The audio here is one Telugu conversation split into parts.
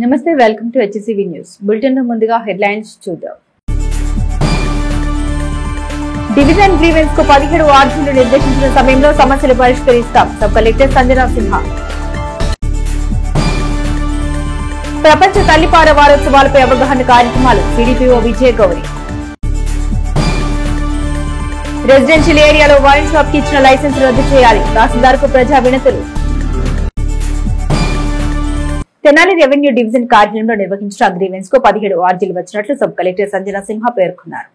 నమస్తే, welcome to HCV news bulletin. ముందుగా హెడ్లైన్స్ చూద్దాం. డివిజన్ గ్రీవెన్స్ కు 17 ఆర్జీలు నిర్దేశించిన సమయంలో సమస్యలు పరిష్కరిస్తాం. Sub collector Sanjana Sinha. ప్రపంచ తల్లిపార వారోత్సవాలపై అవగాహన కార్యక్రమాలు CDPO విజయ గౌరి. రెసిడెన్షియల్ ఏరియాలో వైన్ షాప్ కి ఇచ్చిన లైసెన్స్ రద్దు చేయాలి, తహసీల్దార్ కు ప్రజా వినతులు. తెనాలి రెవెన్యూ డివిజన్ కార్యాలయంలో నిర్వహించిన గ్రీవెన్స్ కు 17 ఆర్జీలు వచ్చినట్లు సబ్ కలెక్టర్ సంజనా సిన్హా పేర్కొన్నారు.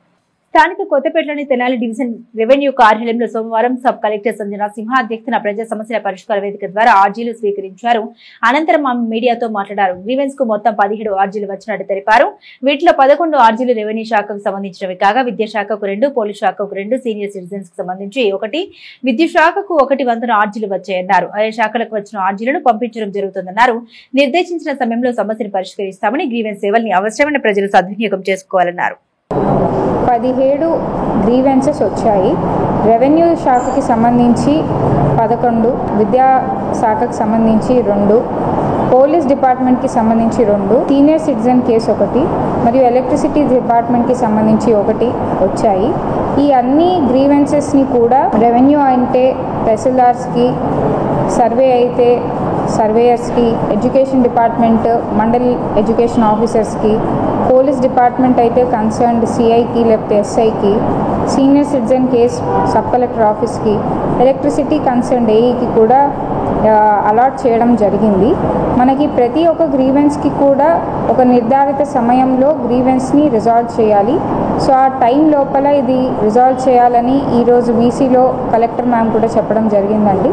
స్థానిక కొత్తపేటలోని తెనాలి డివిజన్ రెవెన్యూ కార్యాలయంలో సోమవారం సబ్ కలెక్టర్ సంజనా సిన్హా అధ్యక్షతన ప్రజా సమస్యల పరిష్కార వేదిక ద్వారా ఆర్జీలు స్వీకరించారు. అనంతరం ఆమె మీడియాతో మాట్లాడారు. గ్రీవెన్స్ కు మొత్తం 17 ఆర్జీలు వచ్చినట్టు తెలిపారు. వీటిలో 11 ఆర్జీలు రెవెన్యూ శాఖకు సంబంధించినవి కాగా విద్యాశాఖకు 2, పోలీస్ శాఖకు 2, సీనియర్ సిటిజన్స్ కు సంబంధించి 1, విద్యుత్ శాఖకు 1 వంతున ఆర్జీలు వచ్చాయన్నారు. ఆయా శాఖలకు వచ్చిన ఆర్జీలను పంపించడం జరుగుతుందన్నారు. నిర్దేశించిన సమయంలో సమస్యను పరిష్కరిస్తామని, గ్రీవెన్స్ సేవల్ని అవసరమైన ప్రజలు సద్వినియోగం చేసుకోవాలన్నారు. 17 గ్రీవెన్సెస్ వచ్చాయి. రెవెన్యూ శాఖకి సంబంధించి 11, విద్యా శాఖకు సంబంధించి 2, పోలీస్ డిపార్ట్మెంట్కి సంబంధించి 2, సీనియర్ సిటిజన్ కేసు 1 మరియు ఎలక్ట్రిసిటీ డిపార్ట్మెంట్కి సంబంధించి 1 వచ్చాయి. ఈ అన్ని గ్రీవెన్సెస్ని కూడా రెవెన్యూ అంటే తహసీల్దార్స్కి, సర్వే అయితే సర్వేయర్స్కి, ఎడ్యుకేషన్ డిపార్ట్మెంట్ మండల్ ఎడ్యుకేషన్ ఆఫీసర్స్కి, పోలీస్ డిపార్ట్మెంట్ అయితే కన్సర్న్డ్ సిఐకి లేకపోతే ఎస్ఐకి, senior citizen case sub collector ఆఫీస్కి, ఎలక్ట్రిసిటీ కన్సర్న్డ్ ఏఈకి కూడా అలాట్ చేయడం జరిగింది. మనకి ప్రతి ఒక్క గ్రీవెన్స్కి కూడా ఒక నిర్ధారిత సమయంలో గ్రీవెన్స్ని రిజాల్వ్ చేయాలి. సో ఆ టైం లోపల ఇది రిజాల్వ్ చేయాలని ఈరోజు వీసీలో కలెక్టర్ మ్యామ్ కూడా చెప్పడం జరిగిందండి.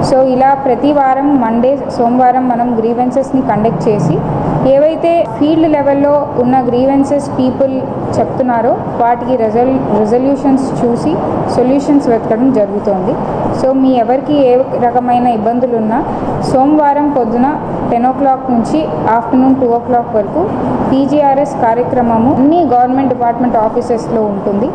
సో ఇలా ప్రతి వారం మండే, సోమవారం మనం గ్రీవెన్సెస్ని కండక్ట్ చేసి ఏవైతే ఫీల్డ్ లెవెల్లో ఉన్న గ్రీవెన్సెస్ పీపుల్ చెప్తున్నారో వాటికి రెజల్యూషన్స్ చూసి సొల్యూషన్స్ వెతకడం జరుగుతోంది. సో మీ ఎవరికి ఏ రకమైన ఇబ్బందులు ఉన్నా సోమవారం పొద్దున 10 o'clock నుంచి ఆఫ్టర్నూన్ 2 o'clock వరకు PGRS కార్యక్రమము అన్ని గవర్నమెంట్ డిపార్ట్మెంట్ ఆఫీసెస్లో ఉంటుంది.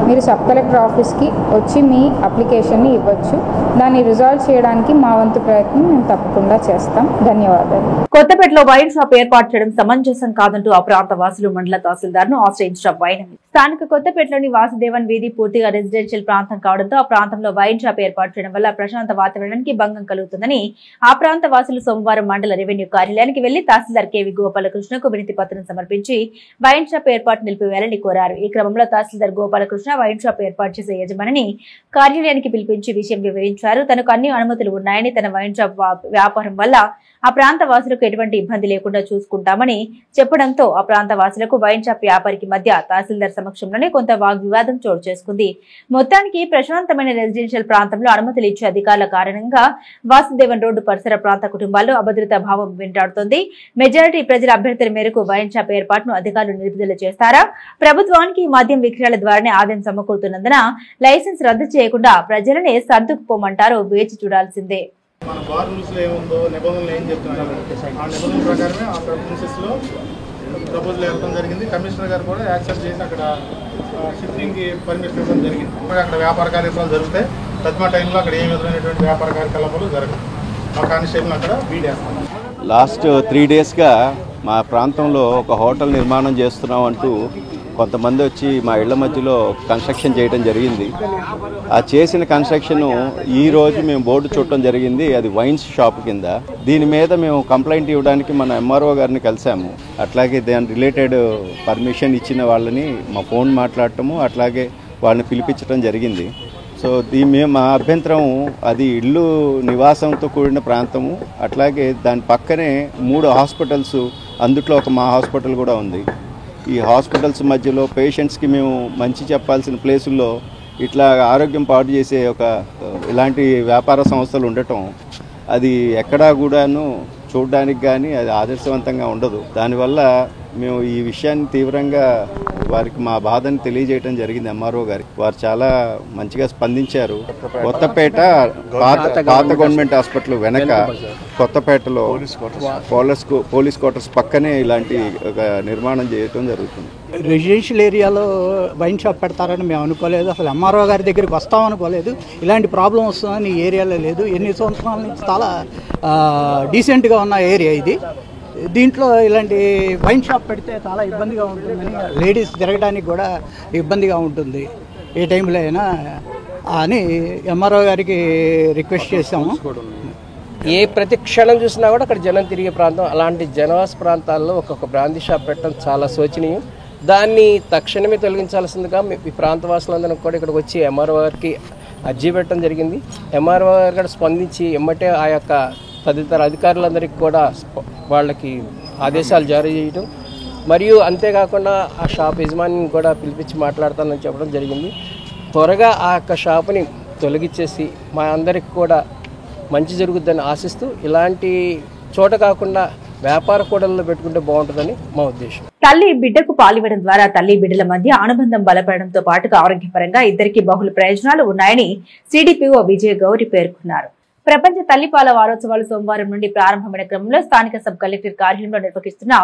మీరు సబ్ కలెక్టర్ ఆఫీస్కి వచ్చి మీ అప్లికేషన్ని ఇవ్వచ్చు. దాన్ని రిజాల్వ్ చేయడానికి మా వంతు ప్రయత్నం మేము తప్పకుండా చేస్తాం. ధన్యవాదాలు. కొత్తపేటలో వైన్ షాప్ ఏర్పాటు చేయడం సమంజసం కాదంటూ ఆ ప్రాంత వాసులు మండల తహసీల్దార్ ను ఆశ్రయించిన వైన్. స్థానిక కొత్తపేటలోని వాసుదేవన్ వీధి పూర్తిగా రెసిడెన్షియల్ ప్రాంతం కావడంతో ఆ ప్రాంతంలో వైన్ షాప్ ఏర్పాటు చేయడం వల్ల ప్రశాంత వాతావరణానికి భంగం కలుగుతుందని ఆ ప్రాంత వాసులు సోమవారం మండల రెవెన్యూ కార్యాలయానికి వెళ్లి తహసీల్దార్ కేవి గోపాలకృష్ణకు వినతి పత్రం సమర్పించి వైన్ షాప్ ఏర్పాటు నిలిపివేయాలని కోరారు. ఈ క్రమంలో తహసీల్దార్ గోపాలకృష్ణ వైన్ షాప్ ఏర్పాటు చేసే యజమానిని కార్యాలయానికి పిలిపించి విషయం వివరించారు. తనకు అన్ని అనుమతులు ఉన్నాయని, తన వైన్ షాప్ వ్యాపారం వల్ల ఆ ప్రాంత వాసులకు ఎటువంటి ఇబ్బంది లేకుండా చూసుకుంటామని చెప్పడంతో ఆ ప్రాంత వాసులకు వైన్ షాప్ వ్యాపారికి మధ్య తహసీల్దార్ సమక్షంలోనే కొంత వాగ్వివాదం చోటు చేసుకుంది. మొత్తానికి ప్రశాంతమైన రెసిడెన్షియల్ ప్రాంతంలో అనుమతులు ఇచ్చే అధికారుల కారణంగా వాసుదేవన్ రోడ్డు పరిసర ప్రాంత కుటుంబాల్లో అభద్రతా భావం వెంటాడుతోంది. మెజారిటీ ప్రజల అభ్యర్థుల మేరకు వైన్ షాప్ ఏర్పాటును అధికారులు నిలుపుదల చేస్తారా? ప్రభుత్వానికి మద్యం విక్రయాల ద్వారానే ఆదాయం సమకూరుతున్నందున లైసెన్స్ రద్దు చేయకుండా ప్రజలనే సర్దుకుపోమంటారో వేచి చూడాల్సిందే. మన బార్ రూల్స్లో ఏముందో, నిబంధనలు ఏం చెప్తున్నారు, ఆ నిబంధనల ప్రకారమే ఆ ప్రిన్సెస్లో ప్రపోజల్ ఇవ్వడం జరిగింది. కమిషనర్ గారు కూడా యాక్సెప్ట్ చేసి అక్కడ షిఫ్టింగ్కి పర్మిషన్ ఇవ్వడం జరిగింది. అక్కడ వ్యాపార కార్యక్రమాలు జరుగుతాయి. తద్మా టైంలో అక్కడ ఏ విధమైనటువంటి వ్యాపార కార్యకలాపాలు జరగదు. ఆ కానిస్టేబుల్ అక్కడ బీడ్ వేస్తాం. లాస్ట్ 3 daysగా మా ప్రాంతంలో ఒక హోటల్ నిర్మాణం చేస్తున్నాం అంటూ కొంతమంది వచ్చి మా ఇళ్ల మధ్యలో కన్స్ట్రక్షన్ చేయడం జరిగింది. ఆ చేసిన కన్స్ట్రక్షన్ ఈరోజు మేము బోర్డు చూడటం జరిగింది. అది వైన్స్ షాప్ కింద. దీని మీద మేము కంప్లైంట్ ఇవ్వడానికి మన MRO గారిని కలిసాము. అట్లాగే దాని రిలేటెడ్ పర్మిషన్ ఇచ్చిన వాళ్ళని మా ఫోన్ మాట్లాడటము, అట్లాగే వాళ్ళని పిలిపించడం జరిగింది. సో మేము మా అభ్యంతరం, అది ఇల్లు నివాసంతో కూడిన ప్రాంతము. అట్లాగే దాని పక్కనే 3 హాస్పిటల్స్, అందుట్లో ఒక మా హాస్పిటల్ కూడా ఉంది. ఈ హాస్పిటల్స్ మధ్యలో పేషెంట్స్కి మేము మంచి చెప్పాల్సిన ప్లేసుల్లో ఇట్లా ఆరోగ్యం పాడు చేసే ఇలాంటి వ్యాపార సంస్థలు ఉండటం, అది ఎక్కడా కూడాను చూడడానికి కానీ అది ఆదర్శవంతంగా ఉండదు. దానివల్ల మేము ఈ విషయాన్ని తీవ్రంగా వారికి మా బాధని తెలియజేయడం జరిగింది MRO గారికి. వారు చాలా మంచిగా స్పందించారు. కొత్తపేట పాత గవర్నమెంట్ హాస్పిటల్ వెనక కొత్తపేటలో పోలీస్ క్వార్టర్స్ పక్కనే ఇలాంటి ఒక నిర్మాణం చేయడం జరుగుతుంది. రెసిడెన్షియల్ ఏరియాలో వైన్ షాప్ పెడతారని మేము అనుకోలేదు. అసలు MRO గారి దగ్గరికి వస్తాం అనుకోలేదు. ఇలాంటి ప్రాబ్లం వస్తుందని ఈ ఏరియాలో లేదు. ఎన్ని సంవత్సరాల నుంచి చాలా డీసెంట్గా ఉన్న ఏరియా ఇది. దీంట్లో ఇలాంటి వైన్ షాప్ పెడితే చాలా ఇబ్బందిగా ఉంటుందని, లేడీస్ తిరగడానికి కూడా ఇబ్బందిగా ఉంటుంది ఏ టైంలో అయినా అని ఎంఆర్ఓ గారికి రిక్వెస్ట్ చేసాము. ఏ ప్రతి క్షణం చూసినా కూడా అక్కడ జనం తిరిగే ప్రాంతం, అలాంటి జనవాస ప్రాంతాల్లో ఒక్కొక్క బ్రాందీ షాప్ పెట్టడం చాలా శోచనీయం. దాన్ని తక్షణమే తొలగించాల్సిందిగా ఈ ప్రాంతవాసులందరూ కూడా ఇక్కడికి వచ్చి ఎంఆర్ఓ గారికి అర్జీ పెట్టడం జరిగింది. ఎంఆర్ఓ గారు కూడా స్పందించి ఎమ్మటే ఆ యొక్క తదితర అధికారులందరికీ కూడా వాళ్ళకి ఆదేశాలు జారీ చేయడం, మరియు అంతేకాకుండా ఆ షాప్ యజమానిని కూడా పిలిపించి మాట్లాడతానని చెప్పడం జరిగింది. త్వరగా ఆ యొక్క షాపుని తొలగించేసి మా అందరికి కూడా మంచి జరుగుద్దని ఆశిస్తూ, ఇలాంటి చోట కాకుండా వ్యాపార కూడల్లో పెట్టుకుంటే బాగుంటుందని మా ఉద్దేశం. తల్లి బిడ్డకు పాలివ్వడం ద్వారా తల్లి బిడ్డల మధ్య అనుబంధం బలపడడంతో పాటుగా ఆరోగ్యపరంగా ఇద్దరికి బహుళ ప్రయోజనాలు ఉన్నాయని సిడిపిఓ విజయ గౌరి పేర్కొన్నారు. ప్రపంచ తల్లిపాల వారోత్సవాలు సోమవారం నుండి ప్రారంభమైన క్రమంలో స్థానిక సబ్ కలెక్టర్ కార్యాలయంలో నిర్వహిస్తున్న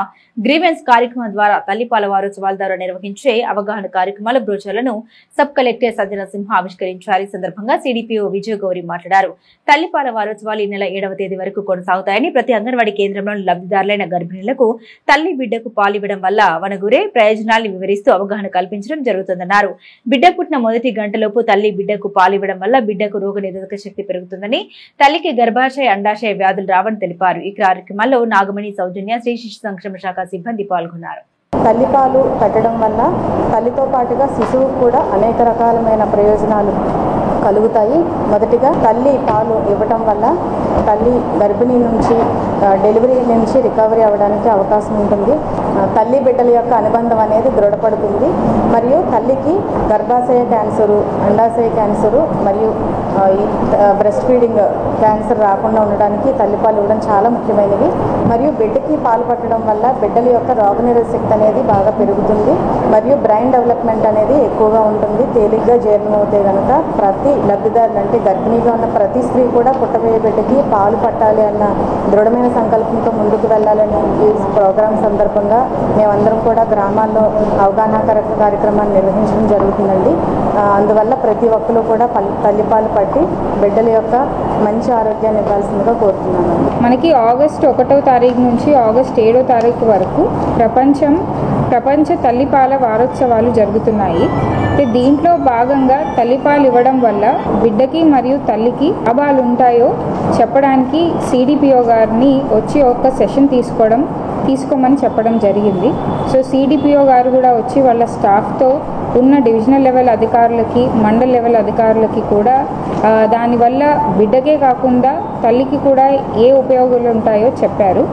గ్రీవెన్స్ కార్యక్రమం ద్వారా తల్లిపాల వారోత్సవాల ద్వారా నిర్వహించే అవగాహన కార్యక్రమాల బ్రోచర్లను సబ్ కలెక్టర్ సజ్జన సింహ ఆవిష్కరించారు. ఈ సందర్భంగా సిడిపిఓ విజయ గౌరి మాట్లాడారు. తల్లిపాల వారోత్సవాలు ఈ నెల 7వ తేదీ వరకు కొనసాగుతాయని, ప్రతి అంగన్వాడీ కేంద్రంలోని లబ్ధిదారులైన గర్భిణులకు తల్లి బిడ్డకు పాలివ్వడం వల్ల వనగురే ప్రయోజనాలను వివరిస్తూ అవగాహన కల్పించడం జరుగుతుందన్నారు. బిడ్డ పుట్టిన మొదటి గంటలోపు తల్లి బిడ్డకు పాలివ్వడం వల్ల బిడ్డకు రోగనిరోధక శక్తి పెరుగుతుందని, తల్లికి గర్భాశయ అండాశయ వ్యాధులు రావని తెలిపారు. ఈ కార్యక్రమంలో నాగమణి, సౌజన్య, శ్రీ శిశు సంక్షేమ శాఖ సిబ్బంది పాల్గొన్నారు. తల్లిపాలు పెట్టడం వల్ల తల్లితో పాటుగా శిశువుకు కూడా అనేక రకాలమైన ప్రయోజనాలు కలుగుతాయి. మొదటిగా తల్లి పాలు ఇవ్వటం వల్ల తల్లి గర్భిణీ నుంచి డెలివరీ నుంచి రికవరీ అవ్వడానికి అవకాశం ఉంటుంది. తల్లి బిడ్డల యొక్క అనుబంధం అనేది దృఢపడుతుంది. మరియు తల్లికి గర్భాశయ క్యాన్సరు, అండాశయ క్యాన్సరు మరియు బ్రెస్ట్ ఫీడింగ్ క్యాన్సర్ రాకుండా ఉండడానికి తల్లిపాలు ఇవ్వడం చాలా ముఖ్యమైనవి. మరియు బిడ్డకి పాలు పట్టడం వల్ల బిడ్డల యొక్క రోగనిరోధక శక్తి అనేది బాగా పెరుగుతుంది. మరియు బ్రెయిన్ డెవలప్మెంట్ అనేది ఎక్కువగా ఉంటుంది. తేలిగ్గా జీర్ణం అవుతే కనుక ప్రతి లబ్ధిదారులు, అంటే గర్భిణీగా ఉన్న ప్రతి స్త్రీ కూడా పుట్టబోయే బిడ్డకి పాలు పట్టాలి అన్న దృఢమైన సంకల్పంతో ముందుకు వెళ్ళాలని ఈ ప్రోగ్రాం సందర్భంగా మేమందరం కూడా గ్రామాల్లో అవగాహన కార్యక్రమాన్ని నిర్వహించడం జరుగుతుందండి. అందువల్ల ప్రతి ఒక్కరు కూడా తల్లిపాలు పట్టి బిడ్డల యొక్క మంచి ఆరోగ్యాన్ని ఇవ్వాల్సిందిగా కోరుతున్నాను. మనకి ఆగస్టు 1వ తారీఖు నుంచి ఆగస్టు 7వ తారీఖు వరకు ప్రపంచ తల్లిపాల వారోత్సవాలు జరుగుతున్నాయి. దీంట్లో భాగంగా తల్లిపాలు ఇవ్వడం వల్ల బిడ్డకి మరియు తల్లికి లాభాలు ఉంటాయో చెప్పడానికి సిడిపిఓ గారిని వచ్చి ఒక సెషన్ తీసుకోమని చెప్పడం జరిగింది. సో సిడిపిఓ గారు కూడా వచ్చి వాళ్ళ స్టాఫ్తో ఉన్న డివిజనల్ లెవెల్ అధికారులకి, మండల్ లెవెల్ అధికారులకి కూడా దానివల్ల బిడ్డకే కాకుండా తల్లికి కూడా ఏ ఉపయోగాలు ఉంటాయో చెప్పారు.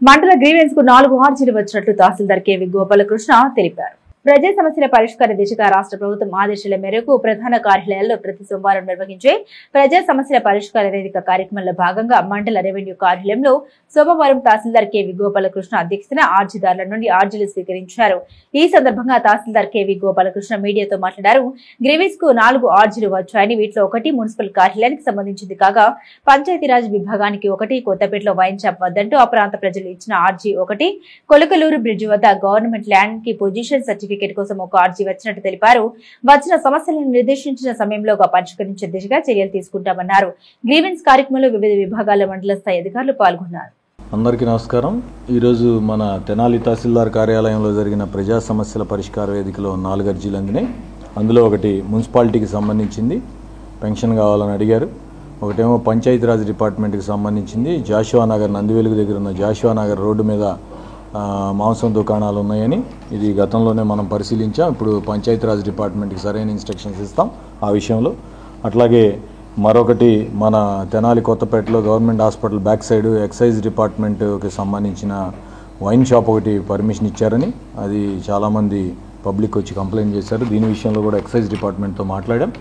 మండల గ్రీవెన్స్ కు 4 ఆర్జీలు వచ్చినట్లు తహసీల్దార్ కేవి గోపాలకృష్ణ తెలిపారు. ప్రజా సమస్యల పరిష్కార దిశగా రాష్ట్ర ప్రభుత్వం ఆదేశాల మేరకు ప్రధాన కార్యాలయాల్లో ప్రతి సోమవారం నిర్వహించే ప్రజా సమస్యల పరిష్కార వేదిక కార్యక్రమంలో భాగంగా మండల రెవెన్యూ కార్యాలయంలో సోమవారం తహసీల్దార్ కేవి గోపాలకృష్ణ అధ్యక్షతన ఆర్జీదారుల నుండి ఆర్జీలు స్వీకరించారు. ఈ సందర్భంగా తహసీల్దార్ కేవి గోపాలకృష్ణ మీడియాతో మాట్లాడారు. గ్రీవెన్స్ కు 4 ఆర్జీలు వచ్చాయని, వీటిలో 1 మున్సిపల్ కార్యాలయానికి సంబంధించింది కాగా, పంచాయతీరాజ్ విభాగానికి 1, కొత్తపేటలో వైన్ షాప్ వద్దంటూ ఆ ప్రాంత ప్రజలు ఇచ్చిన ఆర్జీ 1, కొలకలూరు బ్రిడ్జి వద్ద గవర్నమెంట్ ల్యాండ్ కి పొజిషన్ సర్టిఫికేట్ కోసం 1 ఆర్జీ వచ్చినట్టు తెలిపారు. వచ్చిన సమస్యలను నిర్దేశించిన సమయంలోగా పరిష్కరించే దిశగా చర్యలు తీసుకుంటామన్నారు. గ్రీవెన్స్ కార్యక్రమంలో వివిధ విభాగాల మండల స్థాయి అధికారులు పాల్గొన్నారు. అందరికీ నమస్కారం. ఈరోజు మన తెనాలి తహసీల్దార్ కార్యాలయంలో జరిగిన ప్రజా సమస్యల పరిష్కార వేదికలో 4 అర్జీలు అందినాయి. అందులో 1 మున్సిపాలిటీకి సంబంధించింది, పెన్షన్ కావాలని అడిగారు. ఒకటేమో పంచాయతీరాజ్ డిపార్ట్మెంట్కి సంబంధించింది, జాషువా నగర్ నందివెలుగు దగ్గర ఉన్న జాషువా నగర్ రోడ్డు మీద మాంసం దుకాణాలు ఉన్నాయని. ఇది గతంలోనే మనం పరిశీలించాం. ఇప్పుడు పంచాయతీరాజ్ డిపార్ట్మెంట్కి సరైన ఇన్స్ట్రక్షన్స్ ఇస్తాం ఆ విషయంలో. అట్లాగే మరొకటి మన తెనాలి కొత్తపేటలో government hospital back side excise డిపార్ట్మెంట్కి సంబంధించిన వైన్ షాప్ 1 పర్మిషన్ ఇచ్చారని, అది చాలామంది పబ్లిక్ వచ్చి కంప్లైంట్ చేశారు. దీని విషయంలో కూడా ఎక్సైజ్ డిపార్ట్మెంట్తో మాట్లాడాం.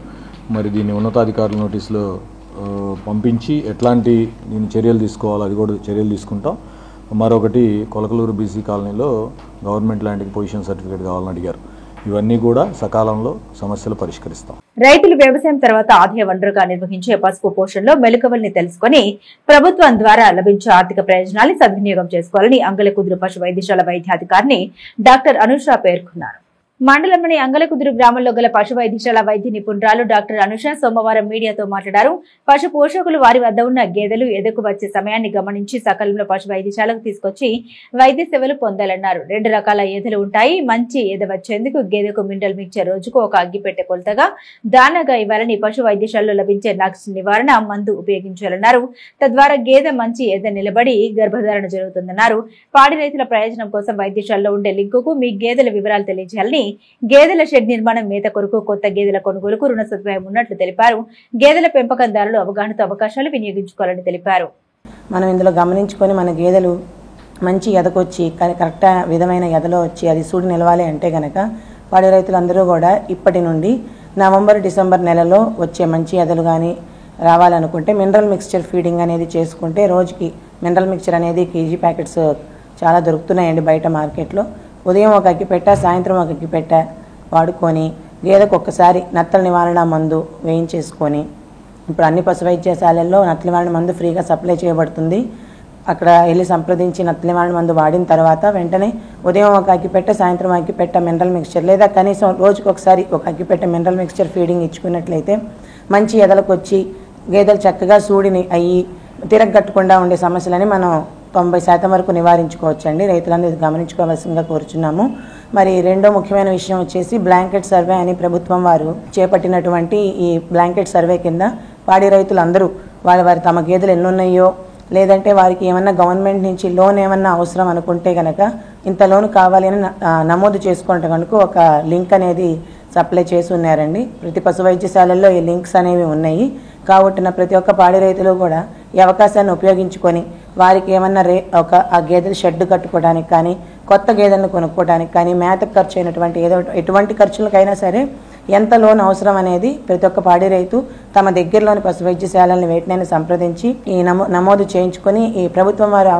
మరి దీన్ని ఉన్నతాధికారుల నోటీసులో పంపించి ఎట్లాంటి దీన్ని చర్యలు తీసుకోవాలో అది కూడా చర్యలు తీసుకుంటాం. మరొకటి కొలకలూరు బీసీ కాలనీలో గవర్నమెంట్ ల్యాండ్కి పొజిషన్ సర్టిఫికేట్ కావాలని అడిగారు. ఇవన్నీ కూడా సకాలంలో సమస్యలు పరిష్కరిస్తాం. రైతులు వ్యవసాయం తర్వాత ఆదాయ వనరుగా నిర్వహించే పసుపు పోషణలో మెలకువల్ని తెలుసుకుని ప్రభుత్వం ద్వారా లభించే ఆర్థిక ప్రయోజనాన్ని సద్వినియోగం చేసుకోవాలని అంగలకుదురు పశు వైద్యశాల వైద్యాధికారిని డాక్టర్ అనుష పేర్కొన్నారు. మండలంలోని అంగలకుదురు గ్రామంలో గల పశు వైద్యశాల వైద్య నిపుణురాలు డాక్టర్ అనుష సోమవారం మీడియాతో మాట్లాడారు. పశు పోషకులు వారి వద్ద ఉన్న గేదెలు ఎదకు వచ్చే సమయాన్ని గమనించి సకాలంలో పశు వైద్యశాలకు తీసుకొచ్చి వైద్య సేవలు పొందాలన్నారు. 2 రకాల ఎదలు ఉంటాయి. మంచి ఎద వచ్చేందుకు గేదెకు మినరల్ మిక్చర్ రోజుకు ఒక అగ్గిపెట్టె కొలతగా దానాగా ఇవ్వాలని, పశు వైద్యశాలలో లభించే నక్స్ నివారణ మందు ఉపయోగించాలన్నారు. తద్వారా గేదె మంచి ఎద నిలబడి గర్భధారణ జరుగుతుందన్నారు. పాడి రైతుల ప్రయోజనం కోసం వైద్యశాలలో ఉండే లింకుకు మీ గేదెల వివరాలు తెలియజేయాలని, గేదెల షెడ్ నిర్మాణం, మేత కొరకు, కొత్త గేదెల కొనుగోలుకు రుణ సదుపాయం ఉన్నట్లు తెలిపారు. గేదెల పెంపకందారులు అవగాహనతో అవకాశాలు వినియోగించుకోవాలని తెలిపారు. మనం ఇందులో గమనించుకొని మన గేదెలు మంచి ఎదకొచ్చి కరెక్ట్ విధమైన ఎదలో వచ్చి అది సూడి నిలవాలి అంటే గనక పాడి రైతులందరూ కూడా ఇప్పటి నుండి నవంబర్ డిసెంబర్ నెలలో వచ్చే మంచి ఎదలు కానీ రావాలనుకుంటే మినరల్ మిక్స్చర్ ఫీడింగ్ అనేది చేసుకుంటే, రోజుకి మినరల్ మిక్చర్ అనేది కేజీ ప్యాకెట్స్ చాలా దొరుకుతున్నాయండి బయట మార్కెట్లో. ఉదయం ఒక అగ్గిపెట్ట, సాయంత్రం ఒక అగ్గిపెట్ట వాడుకొని గేదెకు ఒక్కసారి నత్తల నివారణ మందు వేయించేసుకొని, ఇప్పుడు అన్ని పశు వైద్యశాలల్లో నత్తల నివారణ మందు ఫ్రీగా సప్లై చేయబడుతుంది. అక్కడ వెళ్ళి సంప్రదించి నత్తల నివారణ మందు వాడిన తర్వాత వెంటనే ఉదయం ఒక అగ్గిపెట్ట, సాయంత్రం అగ్గిపెట్ట మినరల్ మిక్స్చర్, లేదా కనీసం రోజుకి ఒకసారి ఒక అగ్గిపెట్ట మినరల్ మిక్స్చర్ ఫీడింగ్ ఇచ్చుకున్నట్లయితే మంచి ఎదలకు వచ్చి గేదెలు చక్కగా సూడిని అయ్యి తిరగట్టుకుండా ఉండే సమస్యలని మనం 90% వరకు నివారించుకోవచ్చండి. రైతులందరూ గమనించుకోవాల్సిందిగా కోరుచున్నాము. మరి రెండో ముఖ్యమైన విషయం వచ్చేసి బ్లాంకెట్ సర్వే అని ప్రభుత్వం వారు చేపట్టినటువంటి ఈ బ్లాంకెట్ సర్వే కింద పాడి రైతులందరూ వారి తమ గేదెలు ఎన్నున్నాయో, లేదంటే వారికి ఏమన్నా గవర్నమెంట్ నుంచి లోన్ ఏమన్నా అవసరం అనుకుంటే కనుక ఇంత లోన్ కావాలి అని నమోదు చేసుకుంటే కనుక ఒక లింక్ అనేది సప్లై చేసి ఉన్నారండి. ప్రతి పశు వైద్యశాలల్లో ఈ లింక్స్ అనేవి ఉన్నాయి. కాబట్టి ప్రతి ఒక్క పాడి రైతులు కూడా ఈ అవకాశాన్ని ఉపయోగించుకొని వారికి ఏమన్నా ఆ గేదెలు షెడ్ కట్టుకోవడానికి కానీ, కొత్త గేదెలను కొనుక్కోవడానికి కానీ, మేతకు ఖర్చు అయినటువంటి ఎటువంటి ఖర్చులకైనా సరే ఎంత లోన్ అవసరం అనేది ప్రతి ఒక్క పాడి రైతు తమ దగ్గరలోని పశు వైద్యశాలని వేటినైనా సంప్రదించి ఈ నమోదు చేయించుకొని ఈ ప్రభుత్వం వారు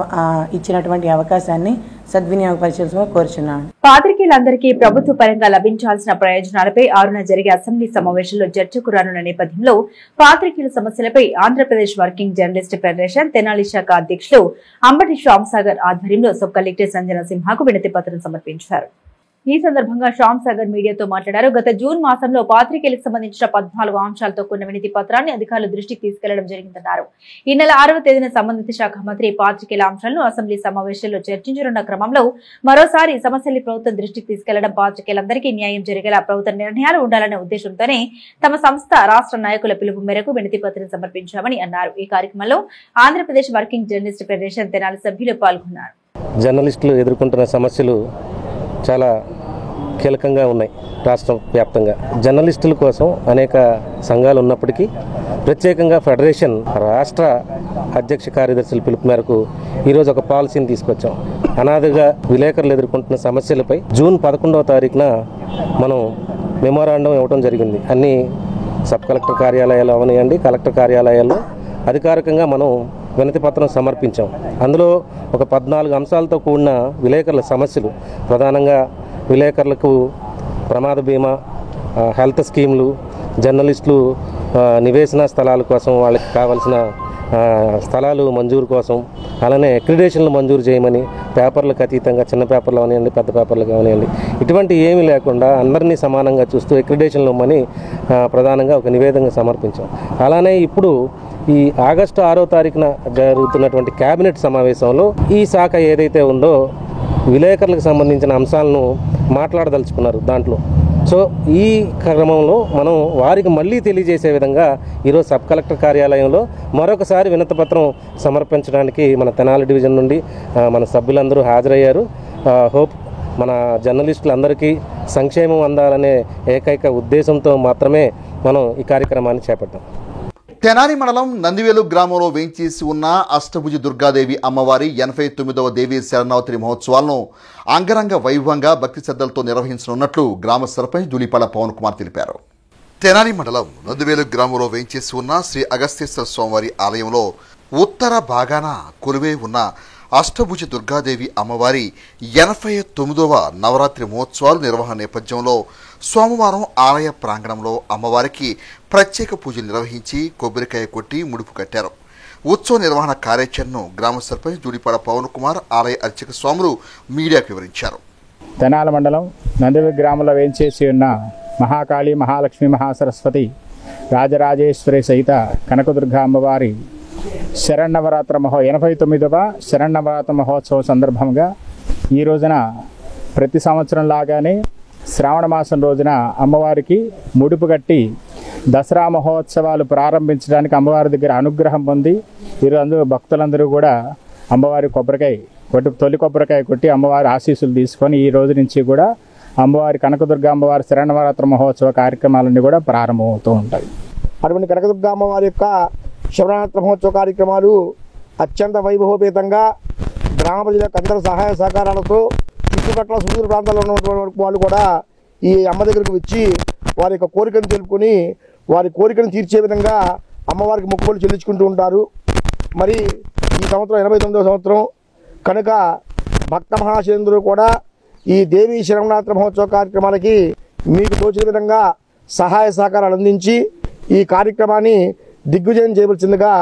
ఇచ్చినటువంటి అవకాశాన్ని సద్వినియోగపరచాల్సిందిగా కోరుచున్నాను. పాత్రికేయులందరికీ ప్రభుత్వ పరంగా లభించాల్సిన ప్రయోజనాలపై 6న జరిగే అసెంబ్లీ సమావేశంలో చర్చకు రానున్న నేపథ్యంలో పాత్రికేయుల సమస్యలపై Andhra Pradesh working journalist federation Tenali శాఖ అధ్యక్షులు అంబటి శ్యామ్సాగర్ ఆధ్వర్యంలో సబ్ కలెక్టర్ సంజన సింహాకు వినతి పత్రం సమర్పించారు. ఈ సందర్భంగా శ్యామ్ సాగర్ మీడియాతో మాట్లాడారు. గత జూన్ మాసంలో పాత్రికేయులకు సంబంధించిన 14 అంశాలతో కూడిన వినతి పత్రాన్ని అధికారుల దృష్టికి తీసుకెళ్లడం జరిగిందన్నారు. ఈ నెల 6వ తేదీన సంబంధిత శాఖ మంత్రి పాత్రికేయుల అంశాలను అసెంబ్లీ సమావేశంలో చర్చించనున్న క్రమంలో మరోసారి సమస్యల్ని ప్రభుత్వం దృష్టికి తీసుకెళ్లడం, పాత్రికేయులందరికీ న్యాయం జరిగేలా ప్రభుత్వ నిర్ణయాలు ఉండాలనే ఉద్దేశంతోనే తమ సంస్థ రాష్ట్ర నాయకుల పిలుపు మేరకు వినతి పత్రం సమర్పించామని అన్నారు. ఈ కార్యక్రమంలో Andhra Pradesh working journalist federation Tenali సభ్యులు పాల్గొన్నారు. జర్నలిస్టులు ఎదుర్కొంటున్న సమస్యలు చాలా కీలకంగా ఉన్నాయి. రాష్ట్ర వ్యాప్తంగా జర్నలిస్టుల కోసం అనేక సంఘాలు ఉన్నప్పటికీ ప్రత్యేకంగా ఫెడరేషన్ రాష్ట్ర అధ్యక్ష కార్యదర్శుల పిలుపు మేరకు ఈరోజు ఒక పాలసీని తీసుకొచ్చాం. అనాదిగా విలేకరులు ఎదుర్కొంటున్న సమస్యలపై జూన్ 11వ తారీఖున మనం మెమోరాండం ఇవ్వడం జరిగింది. అన్ని సబ్ కలెక్టర్ కార్యాలయాలు అవనియండి, కలెక్టర్ కార్యాలయాల్లో అధికారికంగా మనం వినతి పత్రం సమర్పించాం. అందులో ఒక 14 అంశాలతో కూడిన విలేకరుల సమస్యలు, ప్రధానంగా విలేకరులకు ప్రమాద బీమా, హెల్త్ స్కీమ్లు, జర్నలిస్టులు నివేశన స్థలాల కోసం వాళ్ళకి కావాల్సిన స్థలాలు మంజూరు కోసం, అలానే అక్రిడేషన్లు మంజూరు చేయమని, పేపర్లకు అతీతంగా చిన్న పేపర్లు అవనివ్వండి, పెద్ద పేపర్లు కానివ్వండి, ఇటువంటి ఏమీ లేకుండా అందరినీ సమానంగా చూస్తూ అక్రిడేషన్లు ఇవ్వమని ప్రధానంగా ఒక నివేదన సమర్పించాం. అలానే ఇప్పుడు ఈ ఆగస్టు 6వ తారీఖున జరుగుతున్నటువంటి కేబినెట్ సమావేశంలో ఈ శాఖ ఏదైతే ఉందో విలేకరులకు సంబంధించిన అంశాలను మాట్లాడదలుచుకున్నారు దాంట్లో. సో ఈ క్రమంలో మనం వారికి మళ్ళీ తెలియజేసే విధంగా ఈరోజు సబ్ కలెక్టర్ కార్యాలయంలో మరొకసారి వినతిపత్రం సమర్పించడానికి మన తెనాలి డివిజన్ నుండి మన సభ్యులందరూ హాజరయ్యారు. హోప్ మన జర్నలిస్టులందరికీ సంక్షేమం అందాలనే ఏకైక ఉద్దేశంతో మాత్రమే మనం ఈ కార్యక్రమాన్ని చేపట్టాం. తెనాలి మండలం నందివేలు గ్రామంలో వేంచేసి ఉన్న అష్టభుజి దుర్గాదేవి అమ్మవారి 89వ దేవీ శరణావతి మహోత్సవాలను అంగరంగ వైభవంగా భక్తి శ్రద్ధలతో నిర్వహించనున్నట్లు గ్రామ సర్పంచ్ దులిపాల పవన్ కుమార్ తెలిపారు. తెనాలి మండలం నందివేలు గ్రామంలో వేంచేసి ఉన్న శ్రీ అగస్తేశ్వర స్వామివారి ఆలయంలో ఉత్తర భాగాన కొలువై ఉన్న అష్టభుజ దుర్గాదేవి అమ్మవారి 89వ నవరాత్రి మహోత్సవాలు నిర్వహణ నేపథ్యంలో సోమవారం ఆలయ ప్రాంగణంలో అమ్మవారికి ప్రత్యేక పూజలు నిర్వహించి కొబ్బరికాయ కొట్టి ముడుపు కట్టారు. ఉత్సవ నిర్వహణ కార్యాచరణను గ్రామ సర్పంచ్ జూడిపాడ పవన్ కుమార్, ఆలయ అర్చక స్వాములు మీడియాకు వివరించారు. తెనాలి మండలం నందివేలు గ్రామంలో వేంచేసి ఉన్న మహాకాళి, మహాలక్ష్మి, మహాసరస్వతి, రాజరాజేశ్వరి సహిత కనకదుర్గ అమ్మవారి శరన్నవరాత్రి 89వ శరన్నవరాత్రి మహోత్సవం సందర్భంగా ఈ రోజున ప్రతి సంవత్సరం లాగానే శ్రావణ మాసం రోజున అమ్మవారికి ముడుపు కట్టి దసరా మహోత్సవాలు ప్రారంభించడానికి అమ్మవారి దగ్గర అనుగ్రహం పొంది ఈరోజు భక్తులందరూ కూడా అమ్మవారి తొలి కొబ్బరికాయ కొట్టి అమ్మవారి ఆశీస్సులు తీసుకొని ఈ రోజు నుంచి కూడా అమ్మవారి కనకదుర్గ అమ్మవారి శరన్నవరాత్రి మహోత్సవ కార్యక్రమాలన్నీ కూడా ప్రారంభమవుతూ ఉంటాయి. అటువంటి కనకదుర్గ అమ్మవారి యొక్క శరన్నవరాత్రి మహోత్సవ కార్యక్రమాలు అత్యంత వైభవోపేతంగా గ్రామ ప్రజల యొక్క అందరి సహాయ సహకారాలతో చుట్టుపక్కల సుదూర ప్రాంతాల్లో ఉన్నటువంటి వాళ్ళు కూడా ఈ అమ్మ దగ్గరకు వచ్చి వారి యొక్క కోరికను తెలుపుకొని వారి కోరికను తీర్చే విధంగా అమ్మవారికి మొక్కుబడులు చెల్లించుకుంటూ ఉంటారు. మరి ఈ సంవత్సరం 89వ సంవత్సరం కనుక భక్త మహాశైలందరూ కూడా ఈ దేవీ శరన్నవరాత్రి మహోత్సవ కార్యక్రమాలకి మీకు తోచిన విధంగా సహాయ సహకారాలు అందించి ఈ కార్యక్రమాన్ని దిగ్విజయం చేయవలసిందిగా